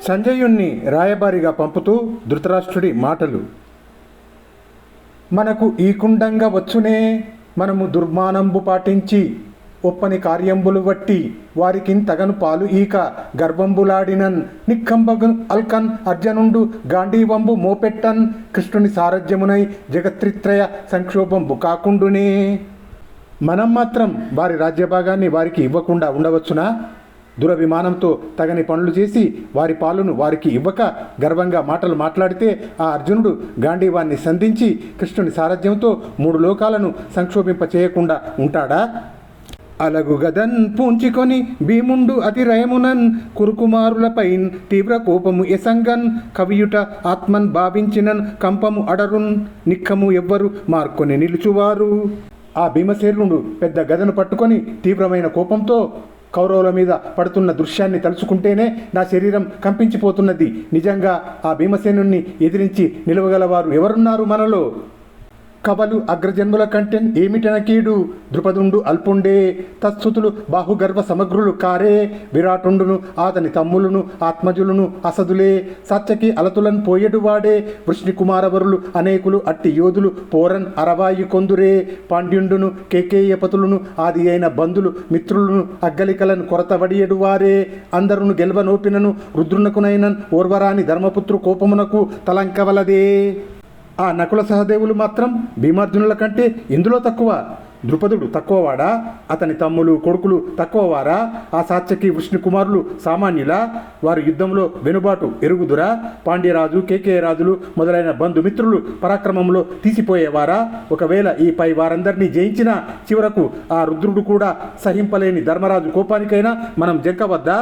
సంజయుణ్ణి రాయబారిగా పంపుతూ ధృతరాష్ట్రుడి మాటలు. మనకు ఈకుండంగా వచ్చునే, మనము దుర్మానంబు పాటించి ఒప్పని కార్యంబులు వట్టి వారికిన్ తగను పాలు ఈక గర్భంబులాడినన్ నిక్కంబగు అల్కన్ అర్జనుండు గాంధీవంబు మోపెట్టన్ కృష్ణుని సారథ్యమునై జగత్రిత్రయ సంక్షోభంబు కాకుండునే. మనం మాత్రం వారి రాజ్యభాగాన్ని వారికి ఇవ్వకుండా ఉండవచ్చునా? దురభిమానంతో తగని పనులు చేసి వారి పాలును వారికి ఇవ్వక గర్వంగా మాటలు మాట్లాడితే ఆ అర్జునుడు గాంధీవాన్ని సంధించి కృష్ణుని సారథ్యంతో 3 లోకాలను సంక్షోభింప చేయకుండా ఉంటాడా? అలగు గదన్ పూంచికొని భీముండు అతిరయమునన్ కురుకుమారులపైన్ తీవ్ర కోపము ఎసంగన్ కవియుట ఆత్మన్ భావించినన్ కంపము అడరున్ నిక్కము ఎవ్వరు మార్కొని నిలుచువారు. ఆ భీమసేనుడు పెద్ద గదను పట్టుకొని తీవ్రమైన కోపంతో కౌరవుల మీద పడుతున్న దృశ్యాన్ని తలుచుకుంటేనే నా శరీరం కంపించిపోతున్నది. నిజంగా ఆ భీమసేనుణ్ణి ఎదిరించి నిలవగలవారు ఎవరున్నారు మనలో? కవలు అగ్రజన్ముల కంటెన్ ఏమిటన కీడు, ద్రుపదుండు అల్పుండే తత్సుతులు బాహుగర్భ సమగ్రులు కారే, విరాటుండును అతని తమ్ములను ఆత్మజులను అసదులే, సత్యకి అలతులను పోయేడువాడే, వృష్ణికుమారవరులు అనేకులు అట్టి యోధులు పోరన్ అరవాయి కొందురే, పాండ్యుండును కేకేయపతులను ఆది అయిన బంధులు మిత్రులను అగ్గలికలను కొరత వడియడువారే, అందరును గెలవనోపినను రుద్రునకునైనన్ ఓర్వరాని ధర్మపుత్రు కోపమునకు తలంకవలదే. ఆ నకుల సహదేవులు మాత్రం భీమార్జునుల కంటే ఎందులో తక్కువ? ద్రుపదుడు తక్కువవాడా? అతని తమ్ములు కొడుకులు తక్కువవారా? ఆ సాత్యకి వృష్ణికుమారులు సామాన్యులా? వారు యుద్ధంలో వెనుబాటు ఎరుగుదురా? పాండ్యరాజు కేకేయరాజులు మొదలైన బంధుమిత్రులు పరాక్రమంలో తీసిపోయేవారా? ఒకవేళ ఈ పై వారందరినీ జయించినా చివరకు ఆ రుద్రుడు కూడా సహింపలేని ధర్మరాజు కోపానికైనా మనం జంకవద్దా?